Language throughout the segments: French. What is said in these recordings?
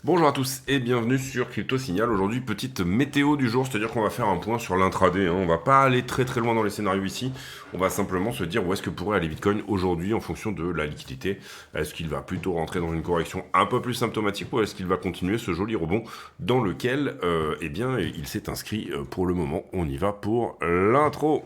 Bonjour à tous et bienvenue sur Crypto Signal. Aujourd'hui, petite météo du jour, c'est-à-dire qu'on va faire un point sur l'intraday. On va pas aller très très loin dans les scénarios ici. On va simplement se dire où est-ce que pourrait aller Bitcoin aujourd'hui en fonction de la liquidité. Est-ce qu'il va plutôt rentrer dans une correction un peu plus symptomatique ou est-ce qu'il va continuer ce joli rebond dans lequel, eh bien, il s'est inscrit pour le moment. On y va pour l'intro.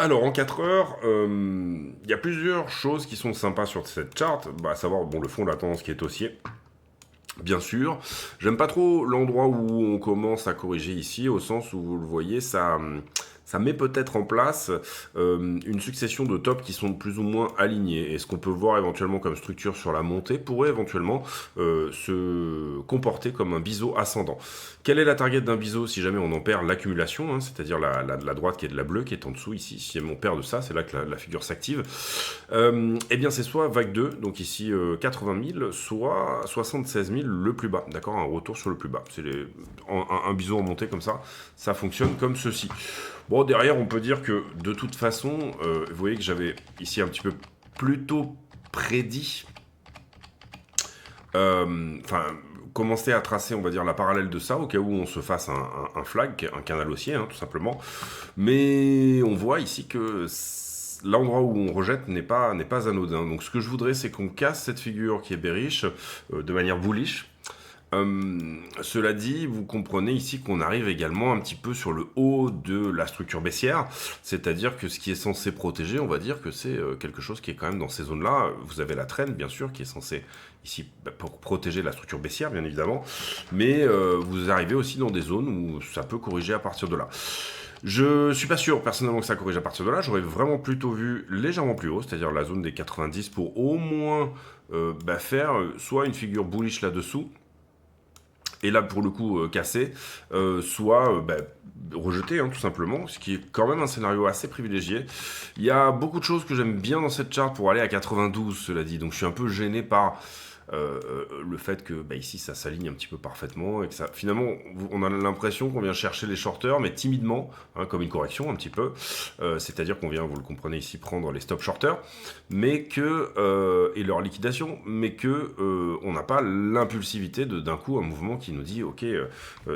Alors, en 4 heures, il y a plusieurs choses qui sont sympas sur cette chart, à savoir bon, le fond de la tendance qui est haussier, bien sûr. J'aime pas trop l'endroit où on commence à corriger ici, au sens où vous le voyez, ça met peut-être en place une succession de tops qui sont plus ou moins alignés. Et ce qu'on peut voir éventuellement comme structure sur la montée pourrait éventuellement se comporter comme un biseau ascendant. Quelle est la target d'un biseau si jamais on en perd l'accumulation, hein, c'est-à-dire la droite qui est de la bleue qui est en dessous ici. Si on perd de ça, c'est là que la figure s'active. Eh bien, c'est soit vague 2, donc ici 80 000, soit 76 000 le plus bas. D'accord, un retour sur le plus bas. C'est un biseau en montée comme ça fonctionne comme ceci. Bon, derrière, on peut dire que de toute façon, vous voyez que j'avais ici un petit peu plutôt prédit, commencer à tracer, on va dire, la parallèle de ça, au cas où on se fasse un flag, un canal haussier, hein, tout simplement. Mais on voit ici que l'endroit où on rejette n'est pas anodin. Donc ce que je voudrais, c'est qu'on casse cette figure qui est bearish de manière bullish. Cela dit, vous comprenez ici qu'on arrive également un petit peu sur le haut de la structure baissière, c'est-à-dire que ce qui est censé protéger, on va dire que c'est quelque chose qui est quand même dans ces zones-là. Vous avez la trend, bien sûr, qui est censée ici pour protéger la structure baissière, bien évidemment, mais vous arrivez aussi dans des zones où ça peut corriger à partir de là. Je suis pas sûr personnellement que ça corrige à partir de là. J'aurais vraiment plutôt vu légèrement plus haut, c'est-à-dire la zone des 90 pour au moins faire soit une figure bullish là-dessous, et là pour le coup cassé, soit rejeté hein, tout simplement, ce qui est quand même un scénario assez privilégié. Il y a beaucoup de choses que j'aime bien dans cette charte pour aller à 92, cela dit, donc je suis un peu gêné par le fait que ici ça s'aligne un petit peu parfaitement et que ça finalement on a l'impression qu'on vient chercher les shorters mais timidement hein, comme une correction un petit peu c'est-à-dire qu'on vient, vous le comprenez ici, prendre les stop shorters mais que et leur liquidation mais que on n'a pas l'impulsivité d'un coup un mouvement qui nous dit ok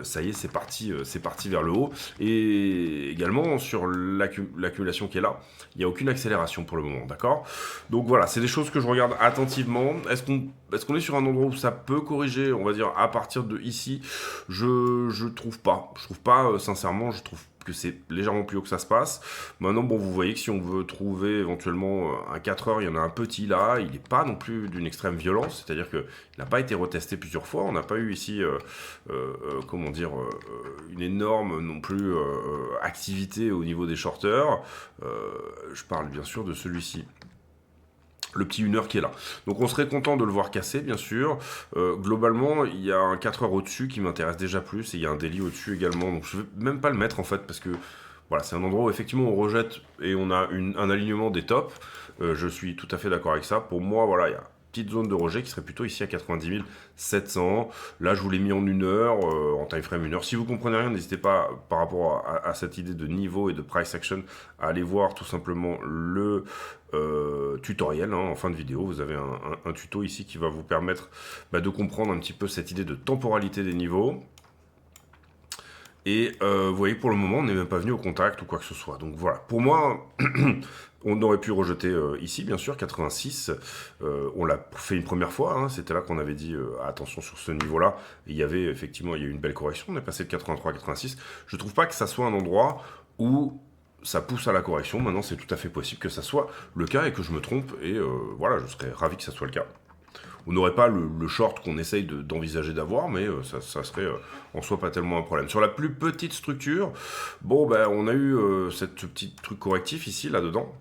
ça y est c'est parti vers le haut. Et également sur l'accumulation qui est là, il n'y a aucune accélération pour le moment, d'accord. Donc voilà, c'est des choses que je regarde attentivement. Est-ce qu'on est sur un endroit où ça peut corriger, on va dire, à partir de ici? Je trouve pas. Je trouve pas, sincèrement, je trouve que c'est légèrement plus haut que ça se passe. Maintenant, bon, vous voyez que si on veut trouver éventuellement un 4 heures, il y en a un petit là, il n'est pas non plus d'une extrême violence, c'est-à-dire qu'il n'a pas été retesté plusieurs fois, on n'a pas eu ici, comment dire, une énorme non plus activité au niveau des shorters. Je parle bien sûr de celui-ci, le petit 1 heure qui est là. Donc on serait content de le voir casser, bien sûr. Globalement, il y a un 4 heures au-dessus qui m'intéresse déjà plus, et il y a un daily au-dessus également. Donc je ne vais même pas le mettre en fait, parce que voilà, c'est un endroit où effectivement on rejette et on a un alignement des tops. Je suis tout à fait d'accord avec ça. Pour moi, voilà, il y a une petite zone de rejet qui serait plutôt ici à 90 700. Là, je vous l'ai mis en 1 heure, en time frame 1 heure. Si vous comprenez rien, n'hésitez pas par rapport à cette idée de niveau et de price action à aller voir tout simplement le tutoriel hein, en fin de vidéo. Vous avez un tuto ici qui va vous permettre de comprendre un petit peu cette idée de temporalité des niveaux. Et vous voyez, pour le moment, on n'est même pas venu au contact ou quoi que ce soit. Donc voilà, pour moi, on aurait pu rejeter ici, bien sûr, 86. On l'a fait une première fois, hein, c'était là qu'on avait dit attention sur ce niveau-là. Il y avait effectivement, il y a eu une belle correction, on est passé de 83 à 86. Je trouve pas que ça soit un endroit où ça pousse à la correction. Maintenant, c'est tout à fait possible que ça soit le cas et que je me trompe. Et voilà, je serais ravi que ça soit le cas. On n'aurait pas le short qu'on essaye d'envisager d'avoir, mais ça serait en soi pas tellement un problème. Sur la plus petite structure, bon, on a eu cette petite truc correctif ici, là-dedans,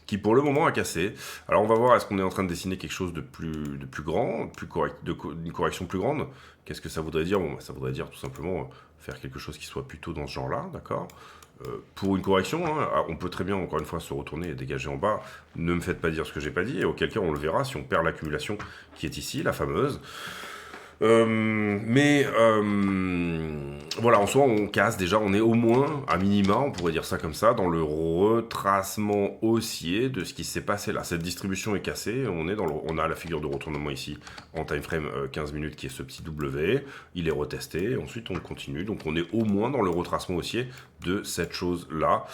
qui pour le moment a cassé. Alors on va voir, est-ce qu'on est en train de dessiner quelque chose de plus grand, d'une correction plus grande? Qu'est-ce que ça voudrait dire? Bon, ça voudrait dire tout simplement faire quelque chose qui soit plutôt dans ce genre-là, d'accord. Pour une correction, hein, on peut très bien, encore une fois, se retourner et dégager en bas. Ne me faites pas dire ce que j'ai pas dit, et auquel cas on le verra si on perd l'accumulation qui est ici, la fameuse. Voilà, en soi, on casse déjà, on est au moins, à minima, on pourrait dire ça comme ça, dans le retracement haussier de ce qui s'est passé là. Cette distribution est cassée, on a la figure de retournement ici en time frame 15 minutes qui est ce petit W, il est retesté, ensuite on continue, donc on est au moins dans le retracement haussier de cette chose-là,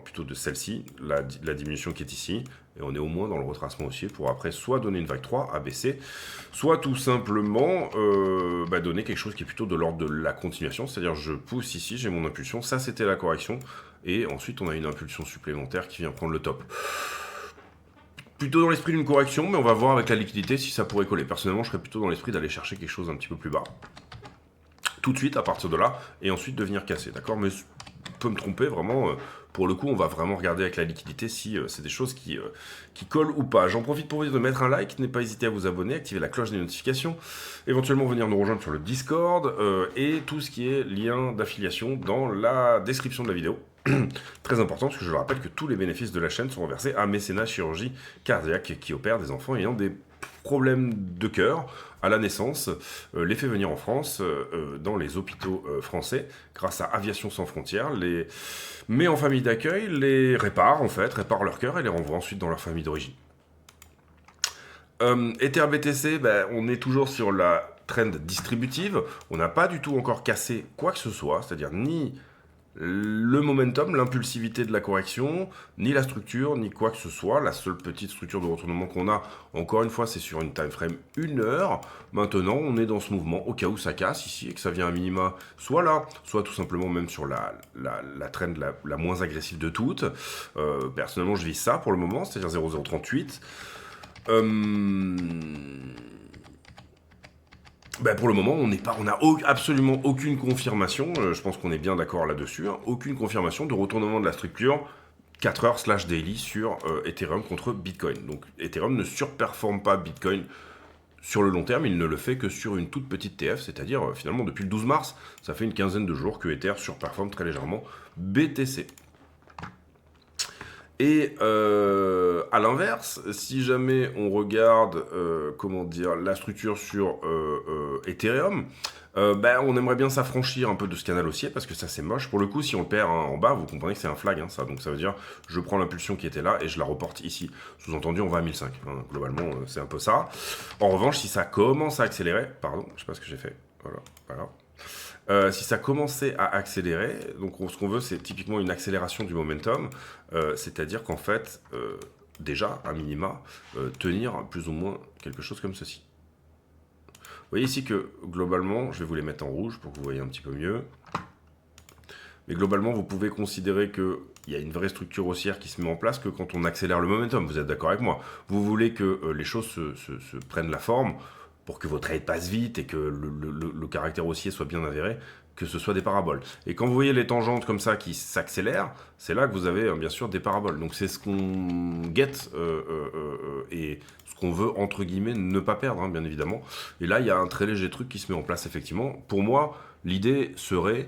plutôt de celle-ci, la diminution qui est ici, et on est au moins dans le retracement haussier pour après soit donner une vague 3 ABC, soit tout simplement donner quelque chose qui est plutôt de l'ordre de la continuation, c'est-à-dire je pousse ici, j'ai mon impulsion, ça c'était la correction, et ensuite on a une impulsion supplémentaire qui vient prendre le top. Plutôt dans l'esprit d'une correction, mais on va voir avec la liquidité si ça pourrait coller. Personnellement, je serais plutôt dans l'esprit d'aller chercher quelque chose un petit peu plus bas, tout de suite à partir de là, et ensuite de venir casser, d'accord? Mais je peux me tromper, vraiment, pour le coup, on va vraiment regarder avec la liquidité si c'est des choses qui collent ou pas. J'en profite pour vous dire de mettre un like, n'hésitez pas hésiter à vous abonner, activer la cloche des notifications, éventuellement venir nous rejoindre sur le Discord, et tout ce qui est lien d'affiliation dans la description de la vidéo. Très important, parce que je le rappelle que tous les bénéfices de la chaîne sont reversés à Mécénat Chirurgie Cardiaque, qui opère des enfants ayant des problèmes de cœur à la naissance, les fait venir en France, dans les hôpitaux français, grâce à Aviation Sans Frontières, les met en famille d'accueil, les répare leur cœur et les renvoie ensuite dans leur famille d'origine. Ether BTC, on est toujours sur la trend distributive, on n'a pas du tout encore cassé quoi que ce soit, c'est-à-dire ni le momentum, l'impulsivité de la correction, ni la structure, ni quoi que ce soit. La seule petite structure de retournement qu'on a, encore une fois, c'est sur une time frame 1 heure. Maintenant, on est dans ce mouvement, au cas où ça casse ici, et que ça vient à minima, soit là, soit tout simplement même sur la trend la moins agressive de toutes. Personnellement, je vise ça pour le moment, c'est-à-dire 0,038. Pour le moment, on n'a absolument aucune confirmation, je pense qu'on est bien d'accord là-dessus, aucune confirmation de retournement de la structure 4 heures /daily sur Ethereum contre Bitcoin. Donc Ethereum ne surperforme pas Bitcoin sur le long terme, il ne le fait que sur une toute petite TF, c'est-à-dire finalement depuis le 12 mars, ça fait une quinzaine de jours que Ether surperforme très légèrement BTC. Et à l'inverse, si jamais on regarde la structure sur Ethereum, on aimerait bien s'affranchir un peu de ce canal haussier parce que ça c'est moche. Pour le coup, si on le perd en bas, vous comprenez que c'est un flag, ça. Donc ça veut dire je prends l'impulsion qui était là et je la reporte ici. Sous-entendu, on va à 1005. Globalement, c'est un peu ça. En revanche, si ça commence à accélérer, pardon, je sais pas ce que j'ai fait. Voilà. Si ça commençait à accélérer, donc ce qu'on veut, c'est typiquement une accélération du momentum, c'est-à-dire qu'en fait, déjà, à minima, tenir plus ou moins quelque chose comme ceci. Vous voyez ici que, globalement, je vais vous les mettre en rouge pour que vous voyez un petit peu mieux, mais globalement, vous pouvez considérer qu'il y a une vraie structure haussière qui se met en place que quand on accélère le momentum. Vous êtes d'accord avec moi? Vous voulez que les choses se prennent la forme, pour que vos trades passent vite et que le caractère haussier soit bien avéré, que ce soit des paraboles. Et quand vous voyez les tangentes comme ça qui s'accélèrent, c'est là que vous avez bien sûr des paraboles. Donc c'est ce qu'on guette et ce qu'on veut, entre guillemets, ne pas perdre, bien évidemment. Et là, il y a un très léger truc qui se met en place, effectivement. Pour moi, l'idée serait...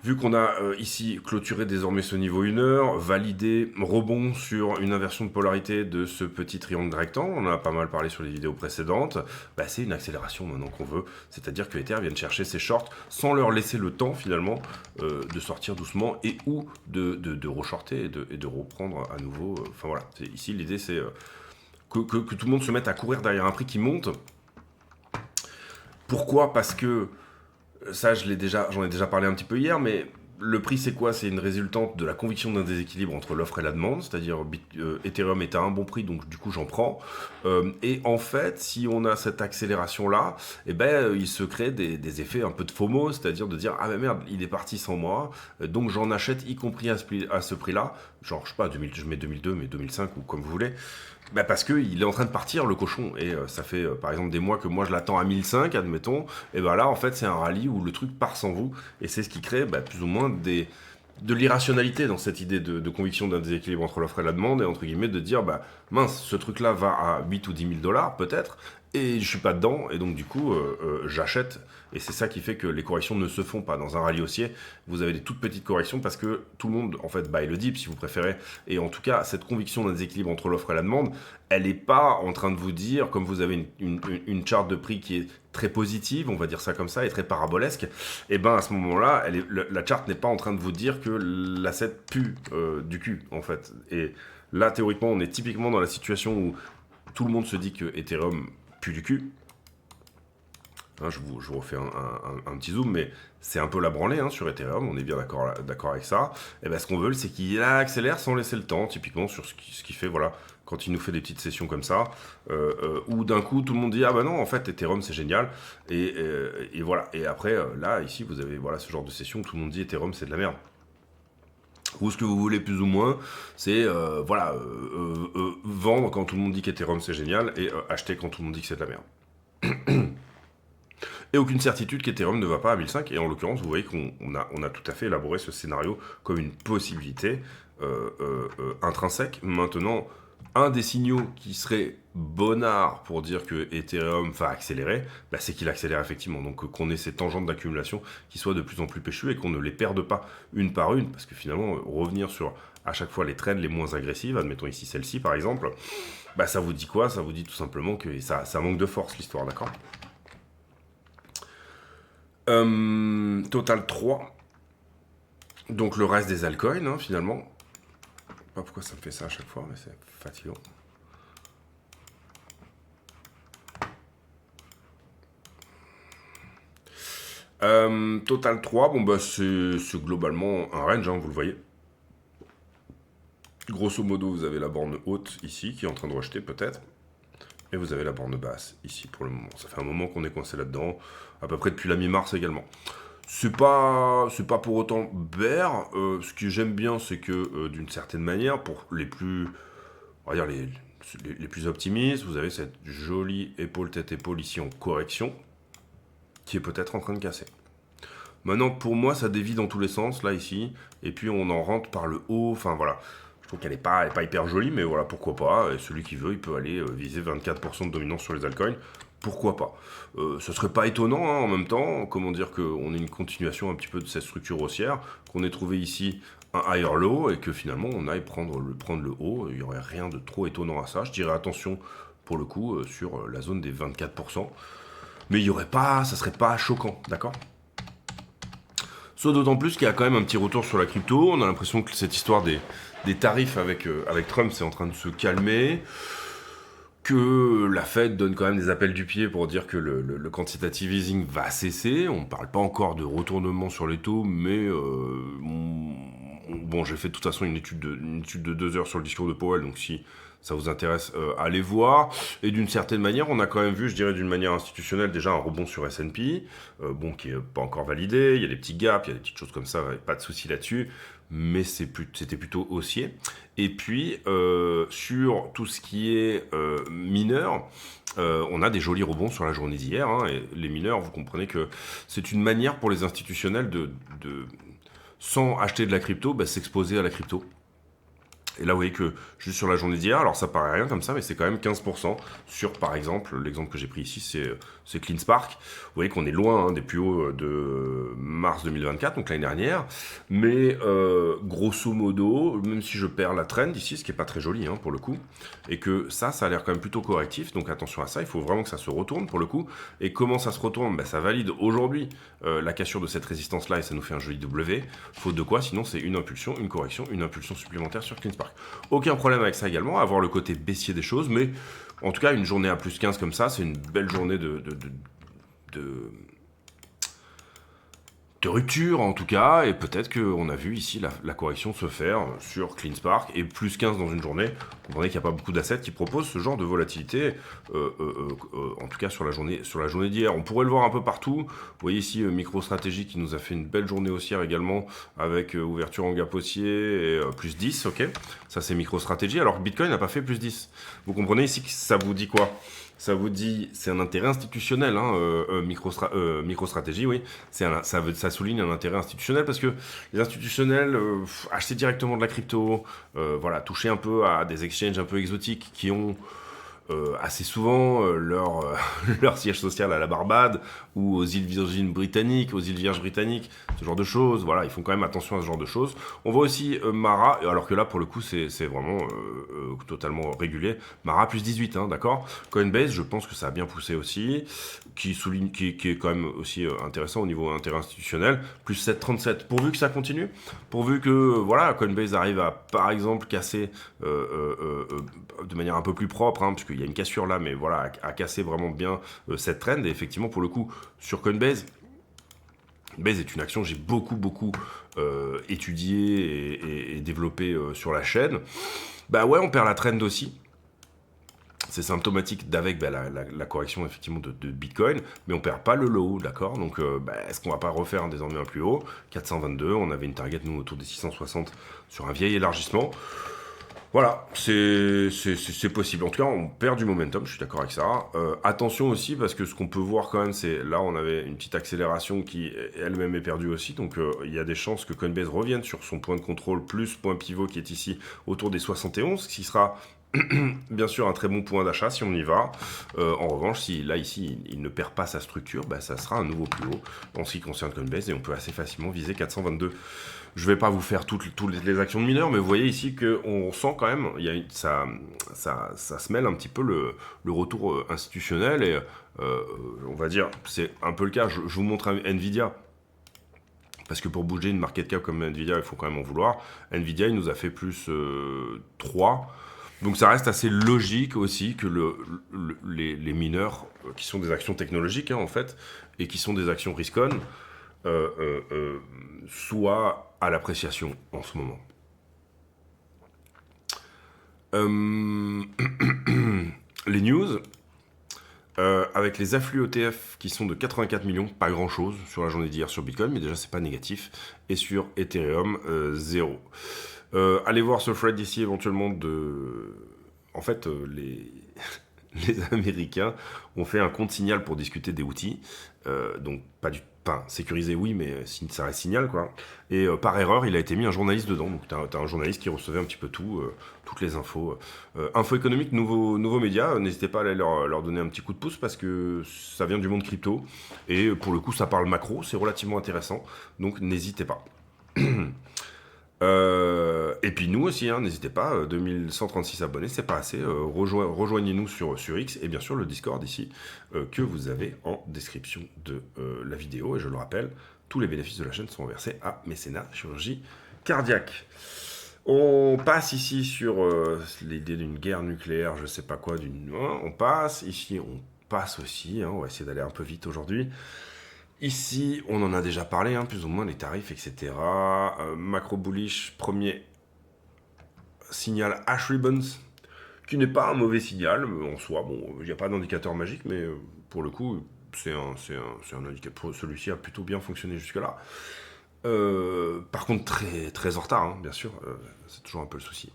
Vu qu'on a ici clôturé désormais ce niveau 1 heure, validé rebond sur une inversion de polarité de ce petit triangle rectangle, on en a pas mal parlé sur les vidéos précédentes, c'est une accélération maintenant qu'on veut, c'est-à-dire que Ether viennent chercher ses shorts sans leur laisser le temps finalement de sortir doucement et ou de re-shorter et de reprendre à nouveau. Voilà, ici l'idée c'est que tout le monde se mette à courir derrière un prix qui monte. Pourquoi? Parce que ça, j'en ai déjà parlé un petit peu hier, mais le prix, c'est quoi? C'est une résultante de la conviction d'un déséquilibre entre l'offre et la demande, c'est-à-dire Ethereum est à un bon prix, donc du coup, j'en prends. Et en fait, si on a cette accélération-là, il se crée des effets un peu de FOMO, c'est-à-dire de dire « Ah mais merde, il est parti sans moi, donc j'en achète, y compris à ce prix-là. » Genre, je sais pas, je mets 2002, mais 2005, ou comme vous voulez. Parce qu'il est en train de partir, le cochon, et ça fait par exemple des mois que moi je l'attends à 1005, admettons, et là en fait c'est un rallye où le truc part sans vous, et c'est ce qui crée plus ou moins de l'irrationalité dans cette idée de conviction d'un déséquilibre entre l'offre et la demande, et entre guillemets de dire mince, ce truc là va à 8 ou 10 000 dollars peut-être, et je suis pas dedans, et donc du coup, j'achète, et c'est ça qui fait que les corrections ne se font pas. Dans un rallye haussier, vous avez des toutes petites corrections parce que tout le monde, en fait, buy le dip si vous préférez. Et en tout cas, cette conviction d'un déséquilibre entre l'offre et la demande, elle n'est pas en train de vous dire, comme vous avez une charte de prix qui est très positive, on va dire ça comme ça, et très parabolesque, et ben à ce moment-là, la charte n'est pas en train de vous dire que l'asset pue du cul, en fait. Et là, théoriquement, on est typiquement dans la situation où tout le monde se dit que Ethereum pue du cul. Hein, je vous refais un petit zoom, mais c'est un peu la branlée hein, sur Ethereum, on est bien d'accord avec ça. Et ben, ce qu'on veut, c'est qu'il accélère sans laisser le temps, typiquement sur ce qui fait, voilà, quand il nous fait des petites sessions comme ça, où d'un coup tout le monde dit ah bah non, en fait Ethereum c'est génial, et voilà. Et après, là, ici, vous avez voilà, ce genre de session où tout le monde dit Ethereum c'est de la merde. Ou ce que vous voulez plus ou moins, c'est voilà, vendre quand tout le monde dit qu'Ethereum c'est génial et acheter quand tout le monde dit que c'est de la merde. Et aucune certitude qu'Ethereum ne va pas à 1005. Et en l'occurrence, vous voyez qu'on a tout à fait élaboré ce scénario comme une possibilité intrinsèque. Maintenant, un des signaux qui serait bonnard pour dire que Ethereum va accélérer, bah, c'est qu'il accélère effectivement. Donc qu'on ait ces tangentes d'accumulation qui soient de plus en plus péchues et qu'on ne les perde pas une par une. Parce que finalement, revenir sur à chaque fois les trends les moins agressives, admettons ici celle-ci par exemple, bah, ça vous dit quoi? Ça vous dit tout simplement que ça manque de force l'histoire, d'accord? Total 3. Donc le reste des altcoins, hein, finalement. Je sais pas pourquoi ça me fait ça à chaque fois, mais c'est fatigant. Total 3, bon bah c'est globalement un range, hein, vous le voyez. Grosso modo, vous avez la borne haute ici, qui est en train de rejeter peut-être. Et vous avez la borne basse ici pour le moment. Ça fait un moment qu'on est coincé là-dedans, à peu près depuis la mi-mars également. C'est pas pour autant bear. Ce que j'aime bien, c'est que d'une certaine manière, pour les plus, on va dire les plus optimistes, vous avez cette jolie épaule tête épaule ici en correction, qui est peut-être en train de casser. Maintenant, pour moi, ça dévie dans tous les sens là ici, et puis on en rentre par le haut. Enfin voilà. Je trouve qu'elle est pas hyper jolie, mais voilà, pourquoi pas. Et celui qui veut, il peut aller viser 24% de dominance sur les altcoins. Pourquoi pas? Ce serait pas étonnant hein, en même temps, comment dire qu'on ait une continuation un petit peu de cette structure haussière, qu'on ait trouvé ici un higher low et que finalement on aille prendre le haut. Il n'y aurait rien de trop étonnant à ça. Je dirais attention pour le coup sur la zone des 24%. Mais il y aurait pas, ça serait pas choquant, d'accord? Soit d'autant plus qu'il y a quand même un petit retour sur la crypto. On a l'impression que cette histoire des tarifs avec Trump, c'est en train de se calmer. Que la Fed donne quand même des appels du pied pour dire que le quantitative easing va cesser. On ne parle pas encore de retournement sur les taux, mais bon, j'ai fait de toute façon une étude de 2 heures sur le discours de Powell, donc si ça vous intéresse, allez voir. Et d'une certaine manière, on a quand même vu, je dirais d'une manière institutionnelle, déjà un rebond sur S&P, bon, qui n'est pas encore validé, il y a des petits gaps, il y a des petites choses comme ça, pas de souci là-dessus, mais c'était plutôt haussier. Et puis, sur tout ce qui est mineur, on a des jolis rebonds sur la journée d'hier, hein, et les mineurs, vous comprenez que c'est une manière pour les institutionnels sans acheter de la crypto, bah, s'exposer à la crypto. Et là, vous voyez que juste sur la journée d'hier, alors ça paraît rien comme ça, mais c'est quand même 15% sur, par exemple, l'exemple que j'ai pris ici, c'est CleanSpark. Vous voyez qu'on est loin hein, des plus hauts de mars 2024, donc l'année dernière. Mais grosso modo, même si je perds la trend ici, ce qui n'est pas très joli hein, pour le coup, et que ça a l'air quand même plutôt correctif, donc attention à ça, il faut vraiment que ça se retourne pour le coup. Et comment ça se retourne? Ben, ça valide aujourd'hui la cassure de cette résistance-là, et ça nous fait un joli W. Faute de quoi, sinon c'est une impulsion, une correction, une impulsion supplémentaire sur CleanSpark. Aucun problème avec ça également, avoir le côté baissier des choses, mais en tout cas, une journée à plus 15 comme ça, c'est une belle journée de rupture en tout cas, et peut-être qu'on a vu ici la correction se faire sur CleanSpark, et plus 15 dans une journée. Vous comprenez qu'il n'y a pas beaucoup d'assets qui proposent ce genre de volatilité, en tout cas sur la journée d'hier. On pourrait le voir un peu partout. Vous voyez ici MicroStrategy qui nous a fait une belle journée haussière également, avec ouverture en gap haussier et plus 10, ok. Ça c'est MicroStrategy, alors que Bitcoin n'a pas fait plus 10. Vous comprenez ici que ça vous dit quoi? Ça vous dit, c'est un intérêt institutionnel, hein, MicroStrategy, oui. Ça souligne un intérêt institutionnel parce que les institutionnels achetaient directement de la crypto, voilà, toucher un peu à des exchanges un peu exotiques qui ont assez souvent leur siège social à la Barbade ou aux îles Vierges britanniques, ce genre de choses. Voilà, ils font quand même attention à ce genre de choses. On voit aussi Mara, alors que là, pour le coup, c'est vraiment totalement régulier. Mara plus 18, hein, d'accord. Coinbase, je pense que ça a bien poussé aussi, qui est quand même aussi intéressant au niveau intérêt institutionnel, plus 7,37. Pourvu que ça continue, pourvu que voilà, Coinbase arrive à, par exemple, casser de manière un peu plus propre, hein, puisqu'il y a une cassure là, mais voilà, à casser vraiment bien cette trend. Et effectivement, pour le coup, sur Coinbase, Coinbase est une action que j'ai beaucoup étudiée et développée sur la chaîne. Bah ouais, on perd la trend aussi. C'est symptomatique d'avec la correction effectivement de Bitcoin, mais on perd pas le low, d'accord. Donc est-ce qu'on va pas refaire désormais un plus haut 422, on avait une target nous autour des 660 sur un vieil élargissement. Voilà, c'est possible. En tout cas, on perd du momentum, je suis d'accord avec ça. Attention aussi, parce que ce qu'on peut voir quand même, c'est là, on avait une petite accélération qui elle-même est perdue aussi. Donc, il y a des chances que Coinbase revienne sur son point de contrôle plus point pivot qui est ici autour des 71, ce qui sera bien sûr un très bon point d'achat si on y va. En revanche, si là, ici, il ne perd pas sa structure, ça sera un nouveau plus haut en ce qui concerne Coinbase et on peut assez facilement viser 422. Je ne vais pas vous faire toutes les actions de mineurs, mais vous voyez ici qu'on sent quand même, ça se mêle un petit peu le retour institutionnel et on va dire, c'est un peu le cas. Je vous montre Nvidia. Parce que pour bouger une market cap comme Nvidia, il faut quand même en vouloir. Nvidia, il nous a fait plus 3. Donc ça reste assez logique aussi que les mineurs, qui sont des actions technologiques hein, en fait, et qui sont des actions risk-on, soient à l'appréciation en ce moment. Les news, avec les afflux ETF qui sont de 84 millions, pas grand chose sur la journée d'hier sur Bitcoin, mais déjà c'est pas négatif, et sur Ethereum, 0. Allez voir ce thread ici éventuellement de... En fait, les Américains ont fait un compte signal pour discuter des outils, donc pas du Enfin, sécurisé, oui, mais ça reste signal, quoi. Et par erreur, il a été mis un journaliste dedans. Donc, t'as un journaliste qui recevait un petit peu tout, toutes les infos. Info économique, nouveaux médias, n'hésitez pas à aller leur donner un petit coup de pouce parce que ça vient du monde crypto. Et pour le coup, ça parle macro, c'est relativement intéressant. Donc, n'hésitez pas. Et puis nous aussi, hein, n'hésitez pas, 2136 abonnés, c'est pas assez. Rejoignez-nous sur X et bien sûr le Discord ici que vous avez en description de la vidéo. Et je le rappelle, tous les bénéfices de la chaîne sont versés à Mécénat Chirurgie Cardiaque. On passe ici sur l'idée d'une guerre nucléaire, je sais pas quoi, on passe. Ici, on passe aussi, hein, on va essayer d'aller un peu vite aujourd'hui. Ici, on en a déjà parlé, hein, plus ou moins, les tarifs, etc. Macro bullish, premier signal Ash Ribbons, qui n'est pas un mauvais signal en soi. Bon, il n'y a pas d'indicateur magique, mais pour le coup, c'est un indicateur. Celui-ci a plutôt bien fonctionné jusque-là. Par contre, très, très en retard, hein, bien sûr. C'est toujours un peu le souci.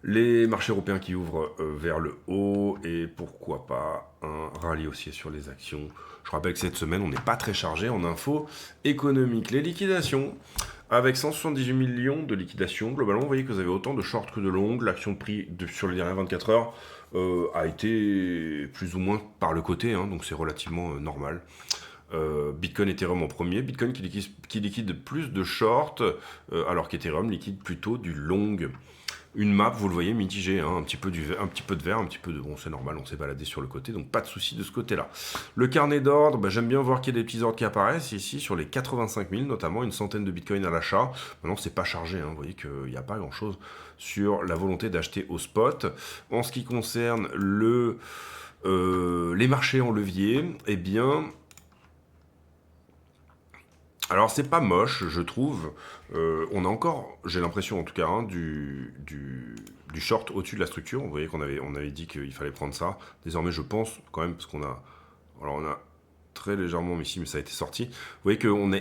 Les marchés européens qui ouvrent vers le haut et pourquoi pas un rallye haussier sur les actions. Je rappelle que cette semaine, on n'est pas très chargé en infos économiques. Les liquidations, avec 178 millions de liquidations, globalement, vous voyez que vous avez autant de short que de long. L'action de prix sur les dernières 24 heures a été plus ou moins par le côté, hein, donc c'est relativement normal. Bitcoin, Ethereum en premier. Bitcoin qui liquide plus de short, alors qu'Ethereum liquide plutôt du long. Une map, vous le voyez, mitigée, hein, un petit peu de vert, un petit peu de... Bon, c'est normal, on s'est baladé sur le côté, donc pas de souci de ce côté-là. Le carnet d'ordre, j'aime bien voir qu'il y a des petits ordres qui apparaissent, ici, sur les 85 000, notamment une centaine de bitcoins à l'achat. Maintenant, c'est pas chargé, hein, vous voyez qu'il n'y a pas grand-chose sur la volonté d'acheter au spot. En ce qui concerne les marchés en levier, eh bien... Alors c'est pas moche, je trouve. On a encore, j'ai l'impression en tout cas, hein, du short au-dessus de la structure. Vous voyez on avait dit qu'il fallait prendre ça. Désormais, je pense quand même, parce qu'on a... Alors on a très légèrement ici, mais ça a été sorti. Vous voyez qu'on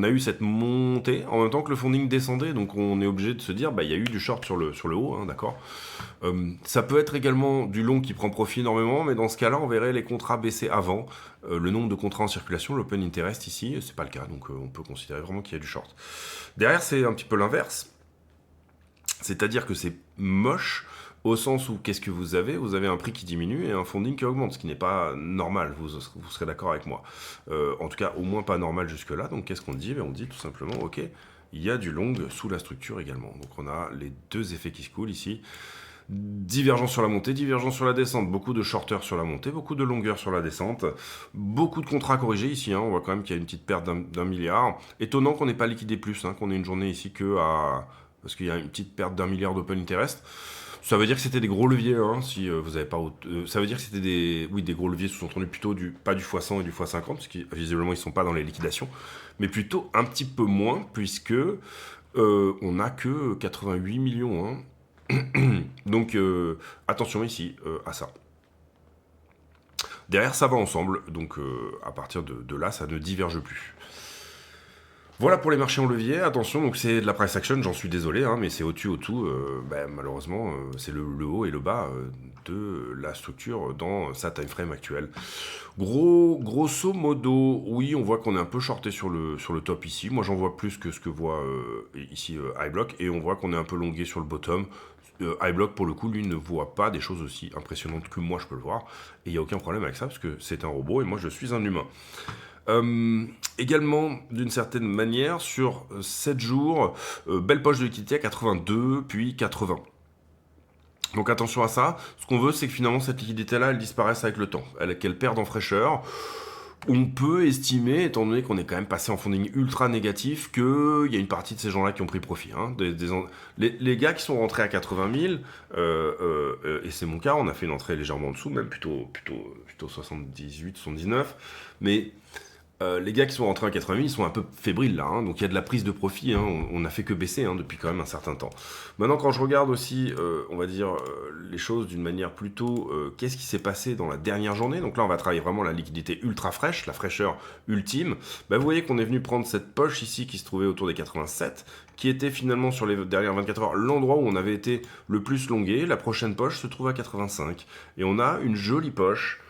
a eu cette montée en même temps que le funding descendait, donc on est obligé de se dire, il y a eu du short sur le haut, hein, d'accord. Ça peut être également du long qui prend profit énormément, mais dans ce cas-là, on verrait les contrats baisser avant. Le nombre de contrats en circulation, l'open interest ici, c'est pas le cas, donc on peut considérer vraiment qu'il y a du short. Derrière, c'est un petit peu l'inverse. C'est-à-dire que c'est moche, au sens où qu'est-ce que vous avez? Vous avez un prix qui diminue et un funding qui augmente, ce qui n'est pas normal, vous serez d'accord avec moi. En tout cas, au moins pas normal jusque-là. Donc qu'est-ce qu'on dit? Ben, on dit tout simplement, ok, il y a du long sous la structure également. Donc on a les deux effets qui se coulent ici. Divergence sur la montée, divergence sur la descente, beaucoup de shorteurs sur la montée, beaucoup de longueurs sur la descente, beaucoup de contrats corrigés ici, hein. On voit quand même qu'il y a une petite perte d'un milliard. Étonnant qu'on n'ait pas liquidé plus, hein, qu'on ait une journée ici que à... parce qu'il y a une petite perte d'un milliard d'open interest. Ça veut dire que c'était des gros leviers, hein, si vous avez pas... ça veut dire que c'était des... Oui, des gros leviers sous-entendus plutôt pas du x100 et du x50, parce que visiblement ils ne sont pas dans les liquidations, mais plutôt un petit peu moins, puisque on n'a que 88 millions, hein. Donc attention ici à ça. Derrière ça va ensemble, donc à partir de là ça ne diverge plus. Voilà pour les marchés en levier, attention, donc c'est de la price action, j'en suis désolé, hein, mais c'est au-dessus, au-tout, malheureusement, c'est le haut et le bas de la structure dans sa time frame actuelle. Grosso modo, oui, on voit qu'on est un peu shorté sur le top ici, moi j'en vois plus que ce que voit ici iBlock, et on voit qu'on est un peu longué sur le bottom. iBlock, pour le coup, lui, ne voit pas des choses aussi impressionnantes que moi je peux le voir, et il n'y a aucun problème avec ça, parce que c'est un robot, et moi je suis un humain. Également, d'une certaine manière, sur 7 jours, belle poche de liquidité à 82, puis 80. Donc attention à ça. Ce qu'on veut, c'est que finalement, cette liquidité-là, elle disparaisse avec le temps, qu'elle perde en fraîcheur. On peut estimer, étant donné qu'on est quand même passé en funding ultra négatif, qu'il y a une partie de ces gens-là qui ont pris profit. Hein. Les gars qui sont rentrés à 80 000, et c'est mon cas, on a fait une entrée légèrement en dessous, même plutôt 78, 79, mais... les gars qui sont rentrés à 80 000, ils sont un peu fébriles là, hein, donc il y a de la prise de profit, hein, on n'a fait que baisser hein, depuis quand même un certain temps. Maintenant, quand je regarde aussi, on va dire, les choses d'une manière plutôt, qu'est-ce qui s'est passé dans la dernière journée? Donc là, on va travailler vraiment la liquidité ultra fraîche, la fraîcheur ultime. Bah, vous voyez qu'on est venu prendre cette poche ici qui se trouvait autour des 87, qui était finalement sur les dernières 24 heures l'endroit où on avait été le plus longué. La prochaine poche se trouve à 85. Et on a une jolie poche.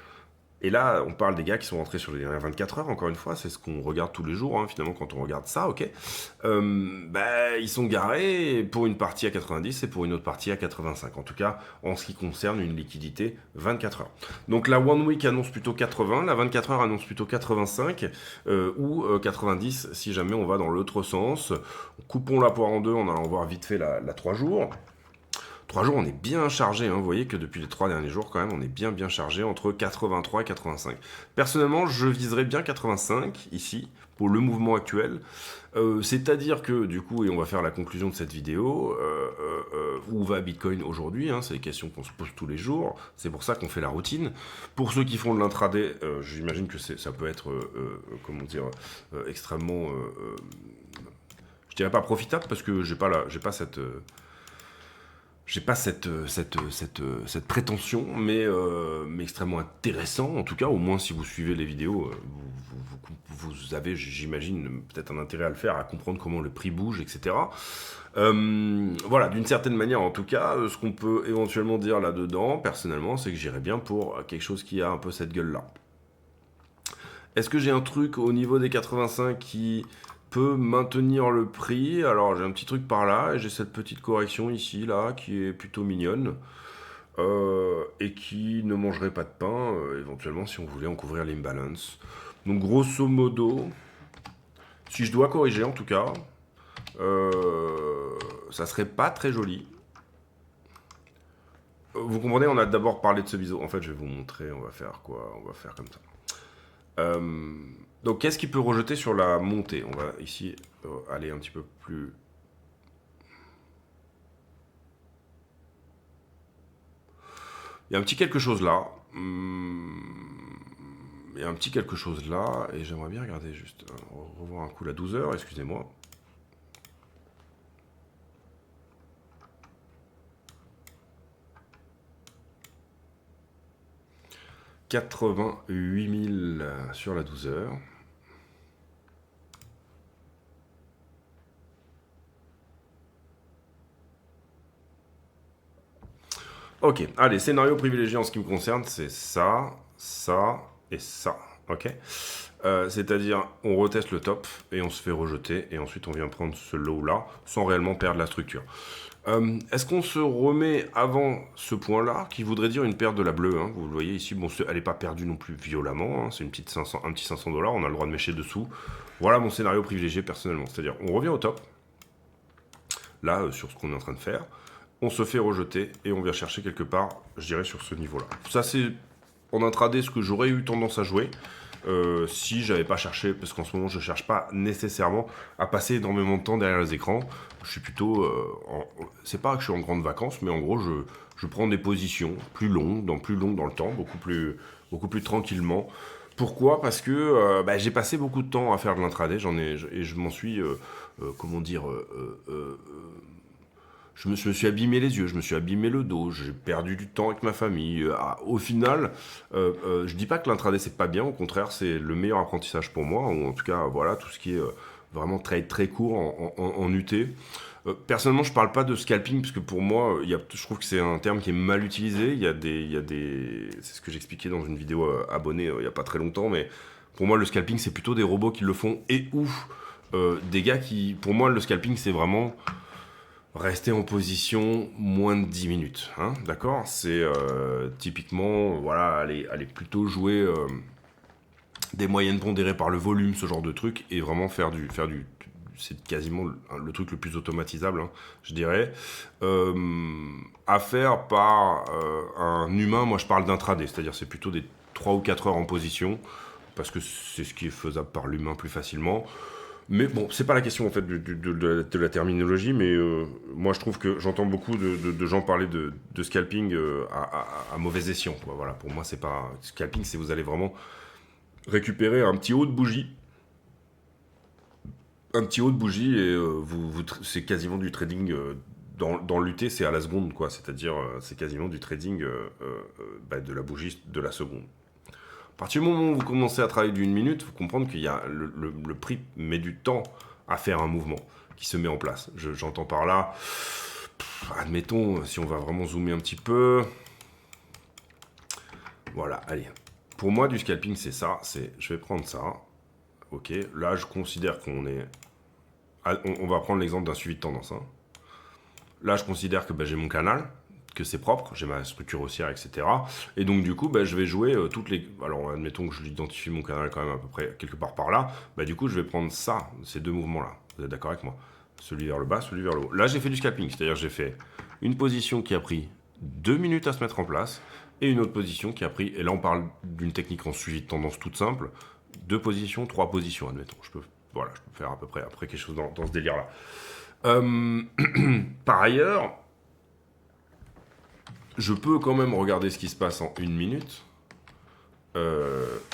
Et là, on parle des gars qui sont rentrés sur les dernières 24 heures, encore une fois, c'est ce qu'on regarde tous les jours, hein, finalement, quand on regarde ça, ok. Ils sont garés pour une partie à 90 et pour une autre partie à 85, en tout cas, en ce qui concerne une liquidité 24 heures. Donc la One Week annonce plutôt 80, la 24 heures annonce plutôt 85, ou 90 si jamais on va dans l'autre sens. Coupons la poire en deux en allant voir vite fait la 3 jours. 3 jours, on est bien chargé, hein. Vous voyez que depuis les 3 derniers jours, quand même, on est bien chargé entre 83 et 85. Personnellement, je viserais bien 85 ici, pour le mouvement actuel. C'est-à-dire que, du coup, et on va faire la conclusion de cette vidéo, où va Bitcoin aujourd'hui, hein, c'est des questions qu'on se pose tous les jours, c'est pour ça qu'on fait la routine. Pour ceux qui font de l'intraday, j'imagine que ça peut être, extrêmement... je dirais pas profitable, parce que j'ai pas cette... J'ai pas cette prétention, mais extrêmement intéressant. En tout cas, au moins si vous suivez les vidéos, vous avez, j'imagine, peut-être un intérêt à le faire, à comprendre comment le prix bouge, etc. Voilà, d'une certaine manière, en tout cas, ce qu'on peut éventuellement dire là-dedans, personnellement, c'est que j'irais bien pour quelque chose qui a un peu cette gueule-là. Est-ce que j'ai un truc au niveau des 85 qui peut maintenir le prix? Alors j'ai un petit truc par là et j'ai cette petite correction ici là qui est plutôt mignonne et qui ne mangerait pas de pain éventuellement si on voulait en couvrir l'imbalance. Donc grosso modo, si je dois corriger en tout cas, ça serait pas très joli. Vous comprenez, on a d'abord parlé de ce biseau. En fait, je vais vous montrer, on va faire quoi? On va faire comme ça. Donc, qu'est-ce qui peut rejeter sur la montée? On va ici aller un petit peu plus... Il y a un petit quelque chose là. Il y a un petit quelque chose là. Et j'aimerais bien regarder juste... revoir un coup la 12 heures, excusez-moi. « 88 000 sur la 12 heures. Ok, allez, scénario privilégié en ce qui me concerne, c'est ça, ça et ça. Ok. C'est-à-dire, on reteste le top et on se fait rejeter et ensuite on vient prendre ce low là sans réellement perdre la structure. Est-ce qu'on se remet avant ce point-là, qui voudrait dire une perte de la bleue, hein. Vous le voyez ici, bon, elle n'est pas perdue non plus violemment, hein. C'est une petite 500, un petit 500 $, on a le droit de mêcher dessous. Voilà mon scénario privilégié personnellement. C'est-à-dire, on revient au top, là, sur ce qu'on est en train de faire, on se fait rejeter et on vient chercher quelque part, je dirais, sur ce niveau-là. Ça, c'est en intraday ce que j'aurais eu tendance à jouer. Si j'avais pas cherché, parce qu'en ce moment je cherche pas nécessairement à passer énormément de temps derrière les écrans, je suis plutôt, c'est pas que je suis en grande vacances, mais en gros je prends des positions plus longues dans le temps, beaucoup plus tranquillement. Pourquoi? Parce que j'ai passé beaucoup de temps à faire de l'intraday, et je m'en suis, comment dire, je me suis abîmé les yeux, je me suis abîmé le dos, j'ai perdu du temps avec ma famille. Au final, je dis pas que l'intraday c'est pas bien, au contraire c'est le meilleur apprentissage pour moi, ou en tout cas voilà tout ce qui est vraiment très très court en UT. Personnellement, je parle pas de scalping parce que pour moi, je trouve que c'est un terme qui est mal utilisé. C'est ce que j'expliquais dans une vidéo abonnée il y a pas très longtemps, mais pour moi le scalping c'est plutôt des robots qui le font et ou des gars qui, pour moi le scalping c'est vraiment rester en position moins de 10 minutes, hein, d'accord? C'est typiquement, voilà, aller plutôt jouer des moyennes pondérées par le volume, ce genre de truc, et vraiment c'est quasiment le truc le plus automatisable, hein, je dirais. À faire par un humain, moi je parle d'intraday, c'est-à-dire c'est plutôt des 3 ou 4 heures en position, parce que c'est ce qui est faisable par l'humain plus facilement. Mais bon, c'est pas la question en fait de la terminologie, mais moi je trouve que j'entends beaucoup de gens parler de scalping à mauvais escient, quoi. Voilà, pour moi c'est pas scalping, c'est vous allez vraiment récupérer un petit haut de bougie et c'est quasiment du trading dans l'UT, c'est à la seconde, quoi. C'est-à-dire c'est quasiment du trading de la bougie de la seconde. À partir du moment où vous commencez à travailler d'une minute, il faut comprendre qu'il y a le prix met du temps à faire un mouvement qui se met en place. J'entends par là, admettons, si on va vraiment zoomer un petit peu, voilà, allez. Pour moi, du scalping, c'est ça, je vais prendre ça, ok, là je considère qu'on est, on va prendre l'exemple d'un suivi de tendance, hein. Là je considère que j'ai mon canal, que c'est propre, j'ai ma structure haussière, etc. Et donc du coup, je vais jouer toutes les... Alors admettons que je l'identifie mon canal quand même à peu près quelque part par là, du coup je vais prendre ça, ces deux mouvements-là. Vous êtes d'accord avec moi? Celui vers le bas, celui vers le haut. Là j'ai fait du scalping, c'est-à-dire j'ai fait une position qui a pris 2 minutes à se mettre en place, et une autre position qui a pris, et là on parle d'une technique en suivi de tendance toute simple, 2 positions, 3 positions, admettons. Je peux faire à peu près après quelque chose dans ce délire-là. Par ailleurs, je peux quand même regarder ce qui se passe en une minute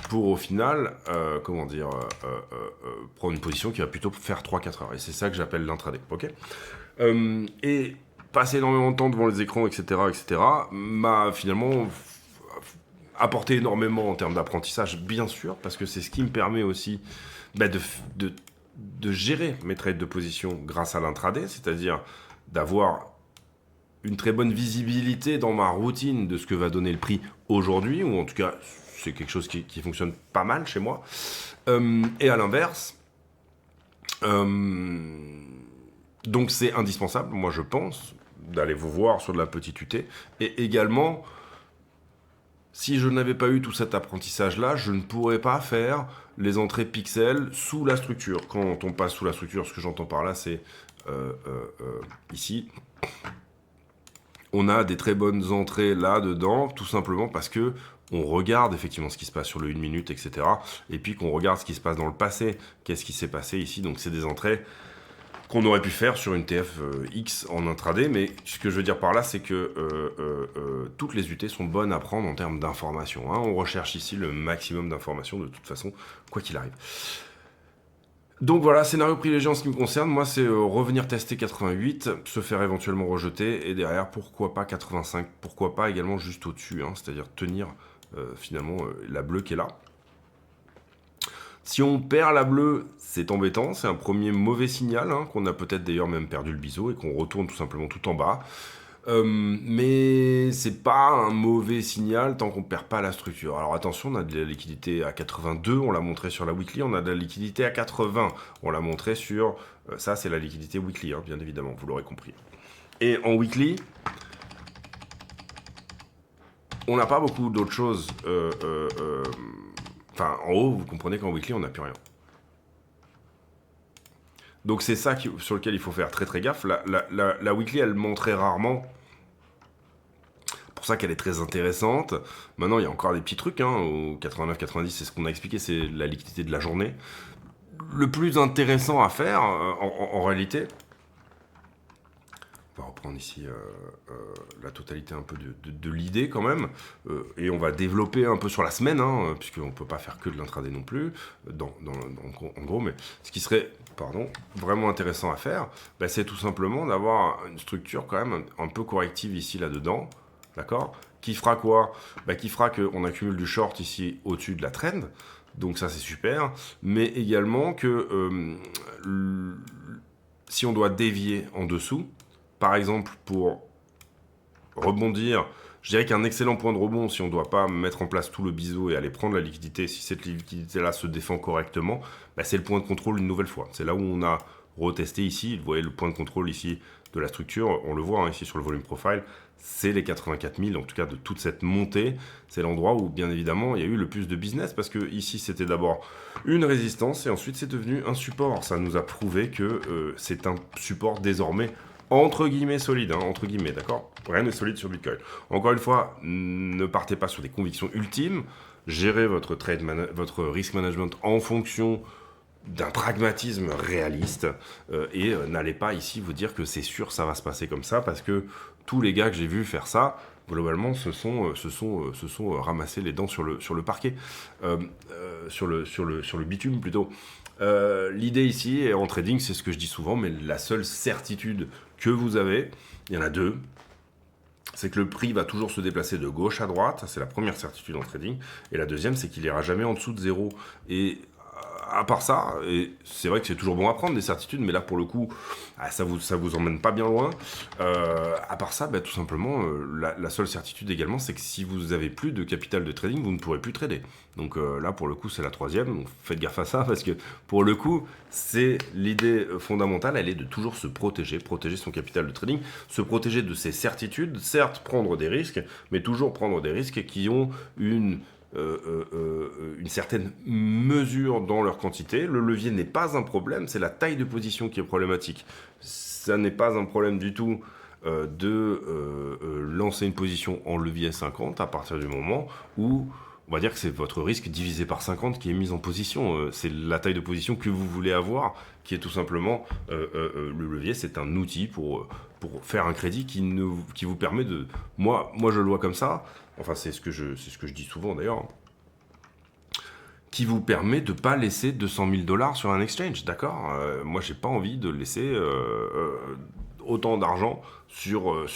pour au final, prendre une position qui va plutôt faire 3-4 heures. Et c'est ça que j'appelle l'intraday, ok? Et passer énormément de temps devant les écrans, etc., m'a finalement apporté énormément en termes d'apprentissage, bien sûr, parce que c'est ce qui me permet aussi de gérer mes trades de position grâce à l'intraday, c'est-à-dire d'avoir une très bonne visibilité dans ma routine de ce que va donner le prix aujourd'hui, ou en tout cas, c'est quelque chose qui fonctionne pas mal chez moi. Et à l'inverse, donc c'est indispensable, moi je pense, d'aller vous voir sur de la petite UT, et également, si je n'avais pas eu tout cet apprentissage-là, je ne pourrais pas faire les entrées pixels sous la structure. Quand on passe sous la structure, ce que j'entends par là, c'est ici. On a des très bonnes entrées là-dedans, tout simplement parce que on regarde effectivement ce qui se passe sur le 1 minute, etc. Et puis qu'on regarde ce qui se passe dans le passé. Qu'est-ce qui s'est passé ici? Donc c'est des entrées qu'on aurait pu faire sur une TFX en intraday, mais ce que je veux dire par là, c'est que toutes les UT sont bonnes à prendre en termes d'informations, hein. On recherche ici le maximum d'informations de toute façon, quoi qu'il arrive. Donc voilà, scénario privilégié en ce qui me concerne, moi c'est revenir tester 88, se faire éventuellement rejeter, et derrière pourquoi pas 85, pourquoi pas également juste au-dessus, hein, c'est-à-dire tenir finalement la bleue qui est là. Si on perd la bleue, c'est embêtant, c'est un premier mauvais signal, hein, qu'on a peut-être d'ailleurs même perdu le biseau et qu'on retourne tout simplement tout en bas. Mais c'est pas un mauvais signal tant qu'on perd pas la structure. Alors attention, on a de la liquidité à 82, on l'a montré sur la weekly, on a de la liquidité à 80, on l'a montré sur... ça c'est la liquidité weekly, hein, bien évidemment, vous l'aurez compris. Et en weekly, on n'a pas beaucoup d'autres choses. Enfin, en haut, vous comprenez qu'en weekly, on n'a plus rien. Donc c'est ça sur lequel il faut faire très très gaffe. La weekly, elle monte très rarement. Pour ça qu'elle est très intéressante. Maintenant, il y a encore des petits trucs. Hein, au 89-90, c'est ce qu'on a expliqué, c'est la liquidité de la journée. Le plus intéressant à faire, en réalité, on va reprendre ici la totalité un peu de l'idée quand même, et on va développer un peu sur la semaine, hein, puisqu'on ne peut pas faire que de l'intraday non plus, en gros, mais ce qui serait vraiment intéressant à faire, bah, c'est tout simplement d'avoir une structure quand même un peu corrective ici, là-dedans, d'accord, qui fera quoi, bah, qui fera qu'on accumule du short ici au-dessus de la trend, donc ça c'est super, mais également que si on doit dévier en dessous, par exemple, pour rebondir, je dirais qu'un excellent point de rebond, si on ne doit pas mettre en place tout le biseau et aller prendre la liquidité, si cette liquidité-là se défend correctement, bah c'est le point de contrôle une nouvelle fois. C'est là où on a retesté ici, vous voyez le point de contrôle ici de la structure, on le voit hein, ici sur le volume profile, c'est les 84 000, en tout cas de toute cette montée, c'est l'endroit où bien évidemment il y a eu le plus de business, parce que ici c'était d'abord une résistance et ensuite c'est devenu un support. Ça nous a prouvé que c'est un support désormais entre guillemets solide, hein, entre guillemets, d'accord. Rien n'est solide sur Bitcoin. Encore une fois, ne partez pas sur des convictions ultimes, gérez votre votre risk management en fonction d'un pragmatisme réaliste et n'allez pas ici vous dire que c'est sûr ça va se passer comme ça, parce que tous les gars que j'ai vus faire ça globalement se sont ramassés les dents sur le parquet, sur le bitume plutôt. L'idée ici en trading, c'est ce que je dis souvent, mais la seule certitude que vous avez, il y en a deux, c'est que le prix va toujours se déplacer de gauche à droite, ça c'est la première certitude en trading, et la deuxième c'est qu'il ira jamais en dessous de zéro. Et à part ça, et c'est vrai que c'est toujours bon à prendre des certitudes, mais là pour le coup, ça vous emmène pas bien loin. À part ça, bah, tout simplement, la seule certitude également, c'est que si vous avez plus de capital de trading, vous ne pourrez plus trader. Donc là pour le coup, c'est la troisième. Donc, faites gaffe à ça, parce que pour le coup, c'est l'idée fondamentale, elle est de toujours se protéger son capital de trading, se protéger de ses certitudes, certes prendre des risques, mais toujours prendre des risques qui ont une certaine mesure dans leur quantité. Le levier n'est pas un problème, c'est la taille de position qui est problématique. Ça n'est pas un problème du tout de lancer une position en levier 50 à partir du moment où on va dire que c'est votre risque divisé par 50 qui est mis en position. C'est la taille de position que vous voulez avoir, qui est tout simplement le levier. C'est un outil pour faire un crédit qui vous permet de... Moi, je le vois comme ça. Enfin, c'est ce que je dis souvent d'ailleurs, qui vous permet de ne pas laisser 200 000 dollars sur un exchange, d'accord. Moi, j'ai pas envie de laisser autant d'argent sur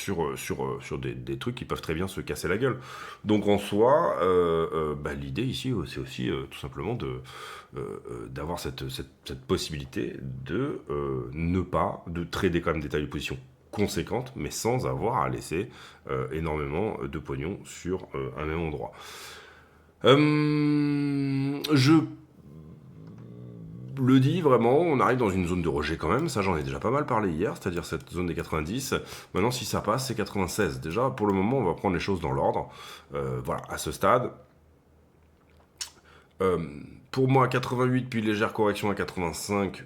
des trucs qui peuvent très bien se casser la gueule. Donc en soi, bah, l'idée ici, c'est aussi tout simplement d'avoir cette possibilité de ne pas de trader quand même des tailles de position conséquentes, mais sans avoir à laisser énormément de pognon sur un même endroit. Je le dis vraiment, on arrive dans une zone de rejet quand même, ça j'en ai déjà pas mal parlé hier, c'est-à-dire cette zone des 90. Maintenant, si ça passe, c'est 96. Déjà, pour le moment, on va prendre les choses dans l'ordre. Voilà, à ce stade. Pour moi, 88, puis légère correction à 85,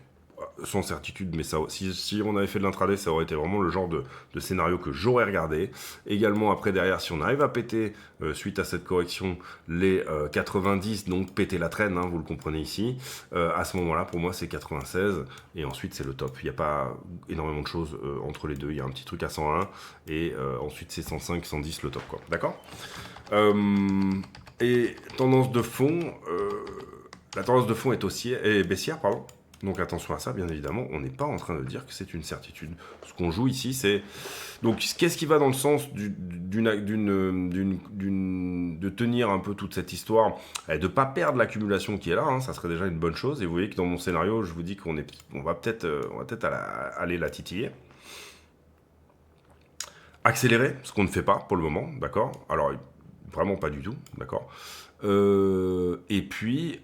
sans certitude, mais ça, si on avait fait de l'intraday, ça aurait été vraiment le genre de scénario que j'aurais regardé. Également, après, derrière, si on arrive à péter, suite à cette correction, les 90, donc péter la traîne, hein, vous le comprenez ici, à ce moment-là, pour moi, c'est 96, et ensuite, c'est le top. Il n'y a pas énormément de choses entre les deux. Il y a un petit truc à 101, et ensuite, c'est 105, 110, le top, quoi. D'accord. Et tendance de fond, la tendance de fond est baissière, pardon. Donc attention à ça, bien évidemment, on n'est pas en train de dire que c'est une certitude. Ce qu'on joue ici, c'est... Donc qu'est-ce qui va dans le sens de tenir un peu toute cette histoire, de ne pas perdre l'accumulation qui est là, hein, ça serait déjà une bonne chose. Et vous voyez que dans mon scénario, je vous dis qu'on va peut-être aller la titiller. Accélérer, ce qu'on ne fait pas pour le moment, d'accord. Alors, vraiment pas du tout, d'accord. Et puis...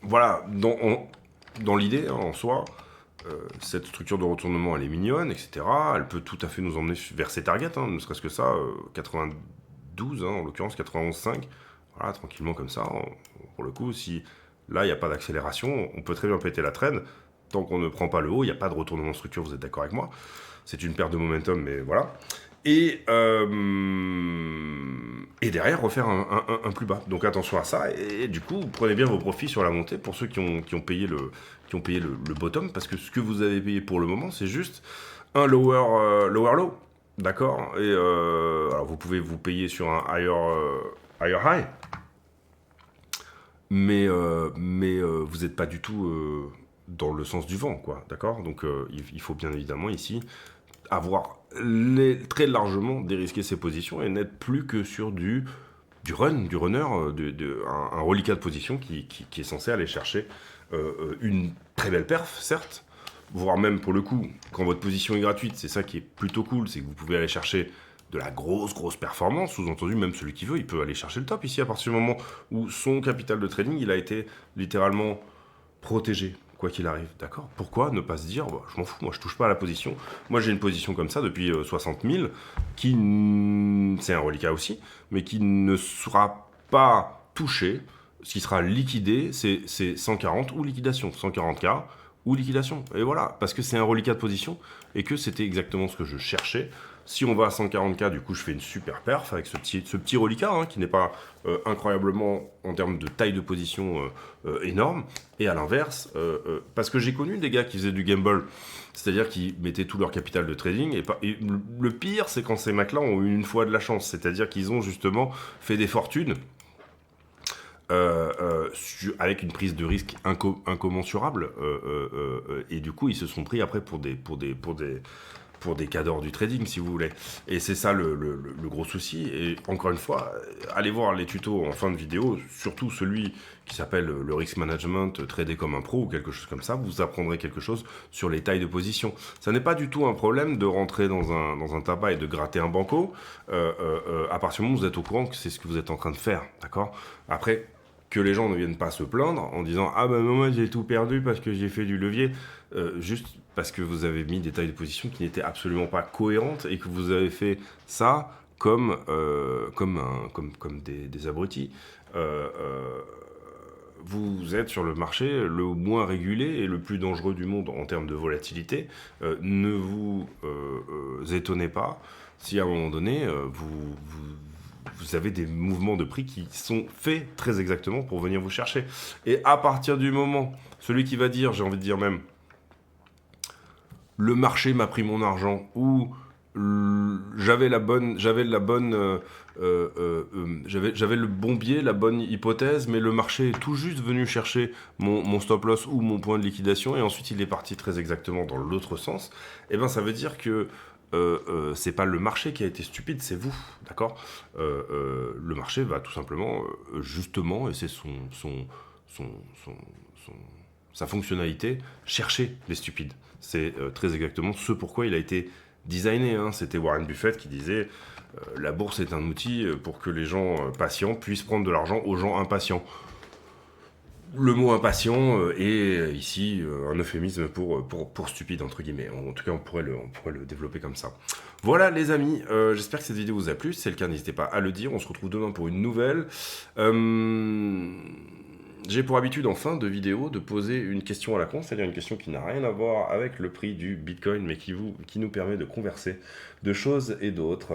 voilà, dans l'idée, hein, en soi, cette structure de retournement, elle est mignonne, etc. Elle peut tout à fait nous emmener vers ses targets, hein, ne serait-ce que ça, 92, hein, en l'occurrence 91,5. Voilà, tranquillement comme ça. Pour le coup, si là, il n'y a pas d'accélération, on peut très bien péter la traîne. Tant qu'on ne prend pas le haut, il n'y a pas de retournement de structure, vous êtes d'accord avec moi? C'est une perte de momentum, mais voilà. Et derrière, refaire un plus bas. Donc attention à ça. Et du coup, prenez bien vos profits sur la montée pour ceux qui ont payé le bottom, parce que ce que vous avez payé pour le moment, c'est juste un lower low. D'accord? Et alors vous pouvez vous payer sur un higher high, mais vous n'êtes pas du tout dans le sens du vent, quoi. D'accord? Donc il faut bien évidemment ici avoir très largement dérisqué ses positions et n'être plus que sur du runner, un reliquat de position qui est censé aller chercher une très belle perf, certes, voire même pour le coup, quand votre position est gratuite, c'est ça qui est plutôt cool, c'est que vous pouvez aller chercher de la grosse performance, sous-entendu, même celui qui veut, il peut aller chercher le top ici, à partir du moment où son capital de trading, il a été littéralement protégé, quoi qu'il arrive, d'accord? Pourquoi ne pas se dire, bah, je m'en fous, moi je touche pas à la position, moi j'ai une position comme ça depuis 60 000, c'est un reliquat aussi, mais qui ne sera pas touché, ce qui sera liquidé, c'est 140 ou liquidation, 140K ou liquidation, et voilà, parce que c'est un reliquat de position, et que c'était exactement ce que je cherchais. Si on va à 140K, du coup, je fais une super perf avec ce petit reliquat, hein, qui n'est pas incroyablement, en termes de taille de position, énorme. Et à l'inverse, parce que j'ai connu des gars qui faisaient du gamble, c'est-à-dire qui mettaient tout leur capital de trading. Et le pire, c'est quand ces mecs-là ont eu une fois de la chance, c'est-à-dire qu'ils ont justement fait des fortunes avec une prise de risque incommensurable. Et du coup, ils se sont pris après pour des cadors du trading, si vous voulez. Et c'est ça le gros souci. Et encore une fois, allez voir les tutos en fin de vidéo, surtout celui qui s'appelle le risk management, trader comme un pro ou quelque chose comme ça. Vous apprendrez quelque chose sur les tailles de position. Ça n'est pas du tout un problème de rentrer dans un tabac et de gratter un banco, à partir du moment où vous êtes au courant que c'est ce que vous êtes en train de faire, d'accord? Après, que les gens ne viennent pas se plaindre en disant « Ah ben moi j'ai tout perdu parce que j'ai fait du levier », juste parce que vous avez mis des tailles de position qui n'étaient absolument pas cohérentes et que vous avez fait ça comme des abrutis. Vous êtes sur le marché le moins régulé et le plus dangereux du monde en termes de volatilité. Ne vous étonnez pas si à un moment donné vous avez des mouvements de prix qui sont faits très exactement pour venir vous chercher. Et à partir du moment, celui qui va dire, j'ai envie de dire même, le marché m'a pris mon argent, ou j'avais le bon biais, la bonne hypothèse, mais le marché est tout juste venu chercher mon stop loss ou mon point de liquidation, et ensuite il est parti très exactement dans l'autre sens, et ben ça veut dire que c'est pas le marché qui a été stupide, c'est vous, d'accord? Le marché va tout simplement, justement, et c'est sa fonctionnalité, chercher les stupides. C'est très exactement ce pourquoi il a été designé, hein. C'était Warren Buffett qui disait la bourse est un outil pour que les gens patients puissent prendre de l'argent aux gens impatients. Le mot impatient est ici un euphémisme pour stupide, entre guillemets. En tout cas, on pourrait le développer comme ça. Voilà les amis, j'espère que cette vidéo vous a plu. Si c'est le cas, n'hésitez pas à le dire. On se retrouve demain pour une nouvelle. J'ai pour habitude en fin de vidéo de poser une question à la con, c'est-à-dire une question qui n'a rien à voir avec le prix du Bitcoin, mais qui nous permet de converser de choses et d'autres.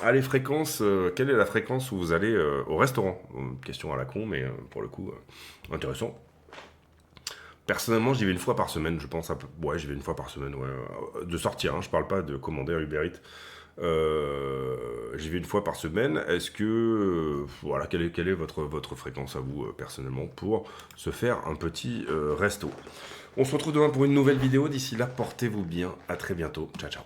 Allez, fréquence, quelle est la fréquence où vous allez au restaurant? Question à la con, mais pour le coup, intéressant. Personnellement, j'y vais une fois par semaine, je pense. Ouais, j'y vais une fois par semaine, ouais. De sortir, hein, je parle pas de commander un Uber Eats. J'y vais une fois par semaine. Est-ce que voilà, quelle est votre fréquence à vous personnellement pour se faire un petit resto? On se retrouve demain pour une nouvelle vidéo. D'ici là, portez-vous bien. À très bientôt. Ciao, ciao.